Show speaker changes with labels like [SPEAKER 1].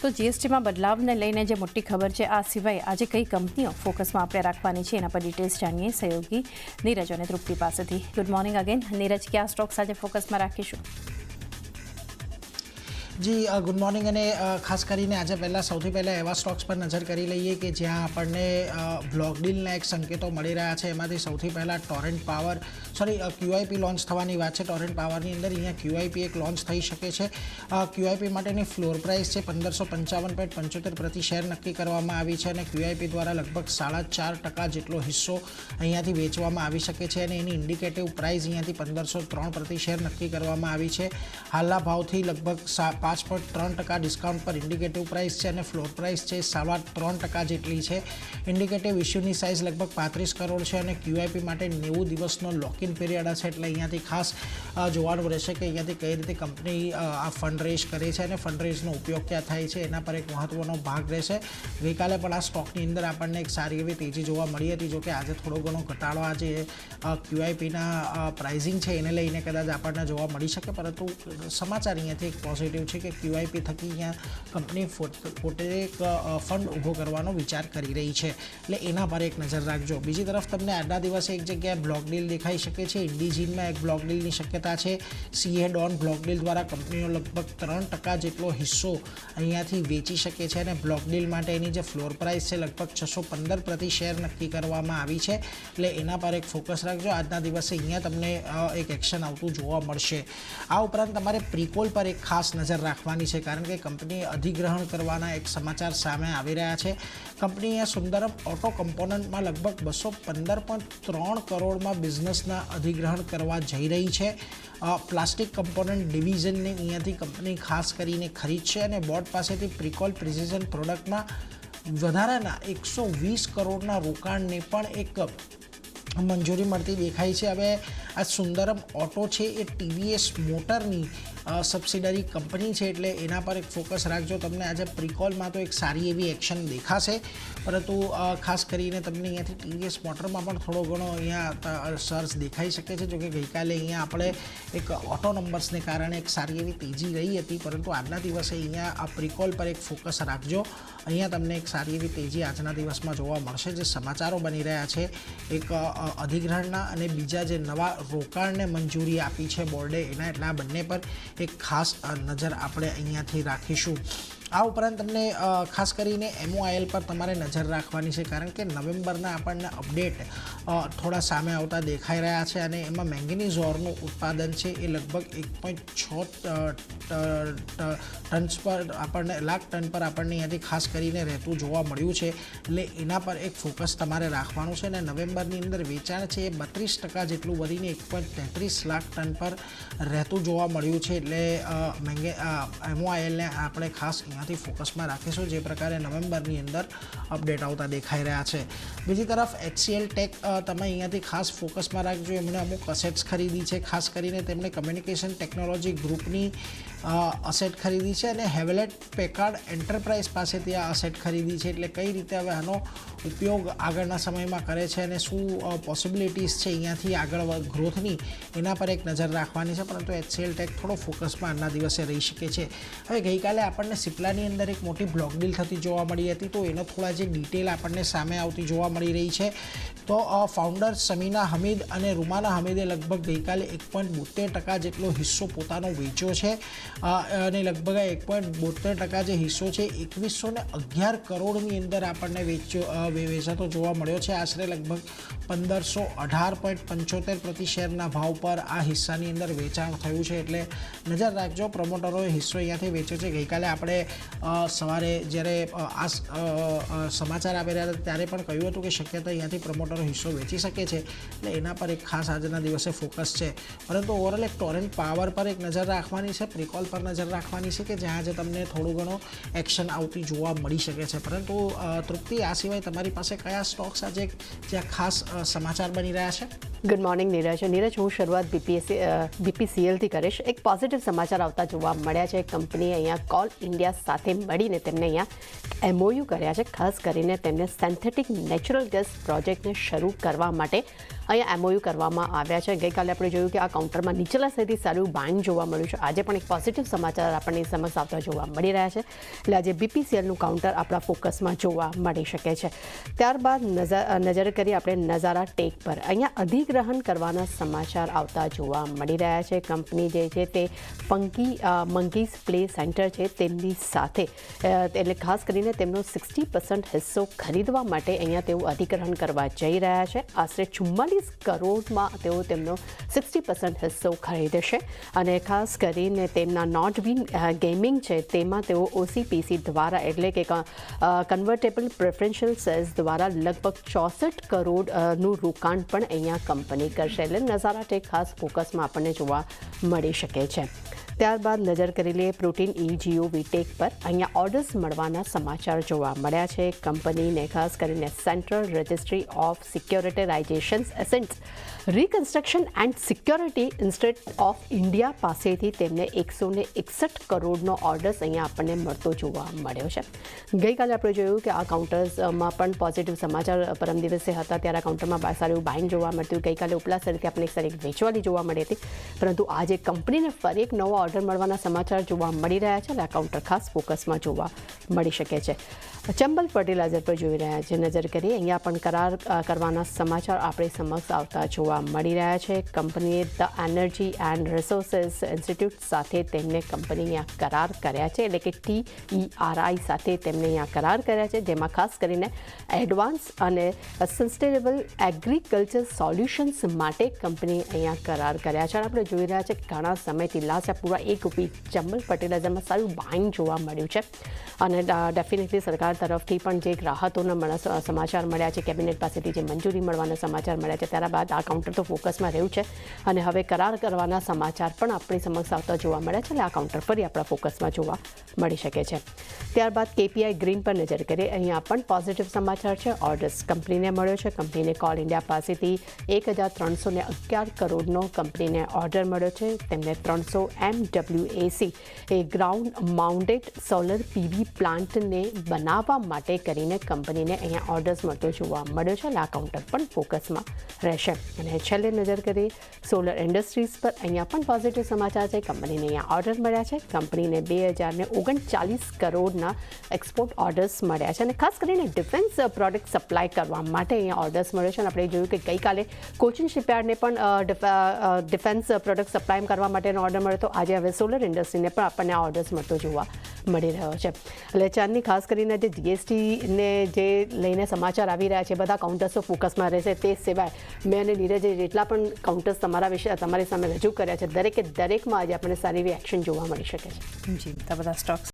[SPEAKER 1] તો જીએસટીમાં બદલાવને લઈને જે મોટી ખબર છે આ સિવાય આજે કઈ કંપનીઓ ફોકસમાં આપણે રાખવાની છે એના પર ડિટેલ્સ જાણીએ સહયોગી નીરજ અને તૃપ્તિ પાસેથી. Good morning again. નીરજ, કયા સ્ટોક્સ આજે ફોકસમાં રાખીશું?
[SPEAKER 2] જી ગુડ મોર્નિંગ. અને ખાસ કરીને આજે સૌથી પહેલાં એવા સ્ટોક્સ પર નજર કરી લઈએ કે જ્યાં આપણને બ્લોક ડીલના એક સંકેતો મળી રહ્યા છે. એમાંથી સૌથી પહેલાં ટોરેન્ટ પાવર QIP લોન્ચ થવાની વાત છે. ટોરેન્ટ પાવરની અંદર અહીંયા QIP એક લોન્ચ થઈ શકે છે. QIP માટેની ફ્લોર પ્રાઇસ છે 1555.75 પ્રતિ શેર નક્કી કરવામાં આવી છે અને QIP દ્વારા લગભગ 4.5% જેટલો હિસ્સો અહીંયાથી વેચવામાં આવી શકે છે અને એની ઇન્ડિકેટિવ પ્રાઇસ અહીંયાથી 1503 પ્રતિ શેર નક્કી કરવામાં આવી છે. હાલના ભાવથી લગભગ 5.3% ડિસ્કાઉન્ટ પર ઇન્ડિકેટિવ પ્રાઇસ છે અને ફ્લોર પ્રાઇસ છે 3.25% જેટલી છે. ઇન્ડિકેટિવ ઇશ્યુની સાઇઝ લગભગ 35 કરોડ છે અને QIP માટે 90 દિવસનો લોકિન પીરિયડ છે. એટલે અહીંયાથી ખાસ જોવાનું રહેશે કે અહીંયાથી કઈ રીતે કંપની આ ફંડ રેઝ કરે છે અને ફંડ રેઝનો ઉપયોગ ક્યાં થાય છે એના પર એક મહત્વનો ભાગ રહેશે. ગઈકાલે પણ આ સ્ટોકની અંદર આપણને એક સારી એવી તેજી જોવા મળી હતી. જોકે આજે થોડો ઘણો ઘટાડો આજે QIPના પ્રાઇઝિંગ છે એને લઈને કદાચ આપણને જોવા મળી શકે, પરંતુ સમાચાર અહીંયાથી એક પોઝિટિવ છે કે QIP થકી અહીંયા કંપની પોતે એક ફંડ ઊભો કરવાનો વિચાર કરી રહી છે. એટલે એના પર એક નજર રાખજો. બીજી તરફ તમને આજના દિવસે એક જગ્યાએ બ્લોક ડીલ દેખાઈ શકે છે. ઇન્ડિજીનમાં એક બ્લોક ડીલની શક્યતા છે. CA ડોન બ્લોક ડીલ દ્વારા કંપનીનો લગભગ 3% જેટલો હિસ્સો અહીંયાથી વેચી શકે છે અને બ્લોક ડીલ માટે એની જે ફ્લોર પ્રાઇસ છે લગભગ 615 પ્રતિ શેર નક્કી કરવામાં આવી છે. એટલે એના પર એક ફોકસ રાખજો. આજના દિવસે અહીંયા તમને એક એક્શન આવતું જોવા મળશે. આ ઉપરાંત તમારે પ્રીકોલ પર એક ખાસ નજર રાખવાની છે, કારણ કે કંપનીએ અધિગ્રહણ કરવાના એક સમાચાર સામે આવી રહ્યા છે. કંપનીએ સુંદરમ ઓટો કમ્પોનન્ટમાં લગભગ 215.3 કરોડમાં બિઝનેસના અધિગ્રહણ કરવા જઈ રહી છે. પ્લાસ્ટિક કમ્પોનન્ટ ડિવિઝનને અહીંયાથી કંપની ખાસ કરીને ખરીદશે અને બોર્ડ પાસેથી પ્રીકોલ પ્રિસિઝન પ્રોડક્ટમાં વધારાના 120 કરોડના રોકાણને પણ એક મંજૂરી મળતી દેખાય છે. હવે આ સુંદરમ ઓટો છે એ TVS મોટરની સબસિડરી કંપની છે, એટલે એના પર એક ફોકસ રાખજો. તમને આજે પ્રીકોલમાં તો એક સારી એવી એક્શન દેખાશે, પરંતુ ખાસ કરીને તમને અહીંયાથી TVS મોટરમાં પણ થોડો ઘણો અહીંયા સર્જ દેખાઈ શકે છે. જોકે ગઈકાલે અહીંયા આપણે એક ઓટો નંબર્સને કારણે એક સારી એવી તેજી રહી હતી, પરંતુ આજના દિવસે અહીંયા આ પ્રીકોલ પર એક ફોકસ રાખજો. અહીંયા તમને એક સારી એવી તેજી આજના દિવસમાં જોવા મળશે. જે સમાચારો બની રહ્યા છે એક અધિગ્રહણના અને બીજા જે નવા રોકાણને મંજૂરી આપી છે બોર્ડે એના, એટલે આ બંને પર એક ખાસ નજર આપણે અહીંયાથી રાખીશું. આ ઉપરાંત તમને ખાસ કરીને MOIL પર તમારે નજર રાખવાની છે, કારણ કે નવેમ્બરના આપણને અપડેટ થોડા સામે આવતા દેખાઈ રહ્યા છે અને એમાં મેંગેનીઝ ઓરનું ઉત્પાદન છે એ લગભગ 1.6 લાખ ટન પર આપણને અહીંયાથી ખાસ કરીને રહેતું જોવા મળ્યું છે. એટલે એના પર એક ફોકસ તમારે રાખવાનું છે અને નવેમ્બરની અંદર વેચાણ છે એ 32% જેટલું વધીને 1.33 લાખ ટન પર રહેતું જોવા મળ્યું છે. એટલે MOILને આપણે ખાસ થી ફોકસમાં રાખીશું, જે પ્રકારે નવેમ્બરની અંદર અપડેટ આવતા દેખાઈ રહ્યા છે. બીજી તરફ HCL ટેક તમે અહીંયાથી ખાસ ફોકસમાં રાખજો. એમણે અમુક અસેટ્સ ખરીદી છે, ખાસ કરીને તેમણે કમ્યુનિકેશન ટેકનોલોજી ગ્રુપની અસેટ ખરીદી છે અને હેવલેટ પેકાર્ડ એન્ટરપ્રાઇઝ પાસેથી આ અસેટ ખરીદી છે. એટલે કઈ રીતે હવે આનો ઉપયોગ આગળના સમયમાં કરે છે અને શું પોસિબિલિટીઝ છે અહીંયાથી આગળ ગ્રોથની, એના પર એક નજર રાખવાની છે. પરંતુ HCL ટેક થોડો ફોકસમાં આજના દિવસે રહી શકે છે. હવે ગઈકાલે આપણને સિપ્લાની અંદર એક મોટી બ્લોક ડીલ થતી જોવા મળી હતી, તો એનો થોડા જે ડિટેલ આપણને સામે આવતી જોવા મળી રહી છે. તો ફાઉન્ડર સમીના હમીદ અને રૂમાના હમીદે લગભગ ગઈકાલે 1.72% જેટલો હિસ્સો પોતાનો વેચ્યો છે અને લગભગ 1.72% જે હિસ્સો છે 2111 કરોડની અંદર આપણને વેચાતો જોવા મળ્યો છે. આશરે લગભગ 1518.75 પ્રતિ શેરના ભાવ પર આ હિસ્સાની અંદર વેચાણ થયું છે. એટલે નજર રાખજો, પ્રમોટરોએ હિસ્સો અહીંયાથી વેચ્યો છે. ગઈકાલે આપણે સવારે જ્યારે આ સમાચાર આવી રહ્યા હતા ત્યારે પણ કહ્યું હતું કે શક્યતા અહીંયાથી પ્રમોટરો હિસ્સો વેચી શકે છે. એટલે એના પર એક ખાસ આજના દિવસે ફોકસ છે. પરંતુ ઓવરઓલ એક ટોરેન્ટ પાવર પર એક નજર રાખવાની છે, પ્રીકોલ પર નજર રાખવાની છે કે જ્યાં આજે તમને થોડું ઘણો એક્શન આવતી જોવા મળી શકે છે. પરંતુ તૃપ્તિ, આ સિવાય તમારી પાસે કયા સ્ટોક્સ આજે જ્યાં ખાસ સમાચાર બની રહ્યા છે?
[SPEAKER 3] ગુડ મોર્નિંગ નીરજ, હું શરૂઆત બીપીસીએલથી કરીશ. એક પોઝિટિવ સમાચાર આવતા જોવા મળ્યા છે. કંપનીએ અહીંયા કોલ ઇન્ડિયા સાથે મળીને તેમને અહીંયા MOU કર્યા છે. ખાસ કરીને તેમને સિન્થેટિક નેચરલ ગેસ પ્રોજેક્ટને શરૂ કરવા માટે અહીંયા MOU કરવામાં આવ્યા છે. ગઈકાલે આપણે જોયું કે આ કાઉન્ટરમાં નીચલા સૌથી સારું બાઇંગ જોવા મળ્યું છે. આજે પણ એક પોઝિટિવ સમાચાર આપણને સમક્ષ આવતા જોવા મળી રહ્યા છે. એટલે આજે બીપીસીએલનું કાઉન્ટર આપણા ફોકસમાં જોવા મળી શકે છે. ત્યારબાદ નજર કરીએ આપણે નઝારા ટેક પર. અહીંયા અધિગ્રહણ કરવાના સમાચાર આવતા જોવા મળી રહ્યા છે. કંપની જે છે તે મંકીઝ પ્લે સેન્ટર છે તેમની સાથે એટલે ખાસ કરીને તેમનો 60% હિસ્સો ખરીદવા માટે અહીંયા તેઓ અધિગ્રહણ કરવા જઈ રહ્યા છે. આશરે 44 કરોડમાં તેઓ તેમનો 60% હિસ્સો ખરીદશે અને ખાસ કરીને તેમના નોટવિન ગેમિંગ છે તેમાં તેઓ OCPC દ્વારા એટલે કે કન્વર્ટેબલ પ્રેફરન્શિયલ શેર્સ દ્વારા લગભગ 64 કરોડનું રોકાણ પણ અહીંયા કંપની કરશે. એટલે નઝારા ટેક ખાસ ફોકસમાં આપણને જોવા મળી શકે છે. ત્યારબાદ નજર કરી લઈએ પ્રોટીન EGOV ટેક પર. અહીંયા ઓર્ડર્સ મળવાના સમાચાર જોવા મળ્યા છે. કંપનીને ખાસ કરીને central registry of securitisation assets reconstruction and security institute of India પાસેથી તેમને 161 કરોડનો ઓર્ડર્સ અહીંયા આપણને મળતો જોવા મળ્યો છે. ગઈકાલે આપણે જોયું કે આ કાઉન્ટર્સમાં પણ પોઝિટિવ સમાચાર પરમ દિવસે હતા ત્યારે આ કાઉન્ટરમાં સારું બાઇંગ જોવા મળતું. ગઈકાલે ઉપલા સ્તરેથી આપણે એક સારી વેચવાની જોવા મળી હતી, પરંતુ આજે કંપનીને ફરી એક નવો ઓર્ડર મળવાના સમાચાર જોવા મળી રહ્યા છે. એટલે આ કાઉન્ટર ખાસ ફોકસમાં જોવા મળી શકે છે. ચંબલ ફર્ટિલાઇઝર પર જોઈ રહ્યા છે. નજર કરીએ અહીંયા પણ કરાર કરવાના સમાચાર આપણે સમક્ષ આવતા જોવા મળી રહ્યા છે. કંપનીએ the energy and resources institute સાથે તેમને કંપની અહીંયા કરાર કર્યા છે. એટલે કે TERI સાથે તેમને અહીંયા કરાર કર્યા છે, જેમાં ખાસ કરીને એડવાન્સ અને સસ્ટેનેબલ એગ્રીકલ્ચર સોલ્યુશન્સ માટે કંપની અહીંયા કરાર કર્યા છે. આપણે જોઈ રહ્યા છે કે ઘણા સમયથી લાસ્ટ પૂરા એક વીક ચંબલ ફર્ટિલાઇઝરમાં સારું બાઇંગ જોવા મળ્યું છે અને ડેફિનેટલી સરકાર તરફથી પણ જે રાહતોના સમાચાર મળ્યા છે, કેબિનેટ પાસેથી જે મંજૂરી મળવાના સમાચાર મળ્યા છે, ત્યારબાદ આ કાઉન્ટર તો ફોકસમાં રહ્યું છે અને હવે કરાર કરવાના સમાચાર પણ આપણી સમક્ષ આવતા જોવા મળ્યા છે. એટલે આ કાઉન્ટર ફરી આપણા ફોકસમાં જોવા મળી શકે છે. ત્યારબાદ KPI ગ્રીન પર નજર કરીએ. અહીંયા પણ પોઝિટિવ સમાચાર છે. ઓર્ડર્સ કંપનીને મળ્યો છે. કંપનીને કોલ ઇન્ડિયા પાસેથી 1311 કરોડનો કંપનીને ઓર્ડર મળ્યો છે. તેમને 300 MWAC એ ગ્રાઉન્ડ માઉન્ટેડ સોલર PV પ્લાન્ટને બનાવવા માટે કરીને કંપનીને અહીંયા ઓર્ડર્સ મળતો જોવા મળ્યો છે. આ કાઉન્ટર પણ ફોકસમાં રહેશે. અને છેલ્લે નજર કરીએ સોલર ઇન્ડસ્ટ્રીઝ પર. અહીંયા પણ પોઝિટિવ સમાચાર છે. કંપનીને અહીંયા ઓર્ડર મળ્યા છે. કંપનીને 2039 કરોડના એક્સપોર્ટ ઓર્ડર્સ મળ્યા છે અને ખાસ કરીને ડિફેન્સ પ્રોડક્ટ સપ્લાય કરવા માટે અહીંયા ઓર્ડર્સ મળ્યો છે. અને આપણે જોયું કે ગઈકાલે કોચિન શિપયાર્ડને પણ ડિફેન્સ પ્રોડક્ટ સપ્લાય કરવા માટેનો ઓર્ડર મળ્યો હતો. આજે હવે સોલર ઇન્ડસ્ટ્રીને પણ આપણને આ ઓર્ડર્સ મળતો જોવા મળી રહ્યો છે. એટલે ચાંદની ખાસ કરીને જે GSTને જે લઈને સમાચાર આવી રહ્યા છે, બધા કાઉન્ટર્સો ફોકસમાં રહેશે. તે સિવાય મેં અને નીરજે જેટલા પણ કાઉન્ટર્સ તમારી સામે રજૂ કર્યા છે, દરેકમાં આજે આપણને સારી એવી એક્શન જોવા મળી શકે છે.
[SPEAKER 1] જી, બધા સ્ટોક્સ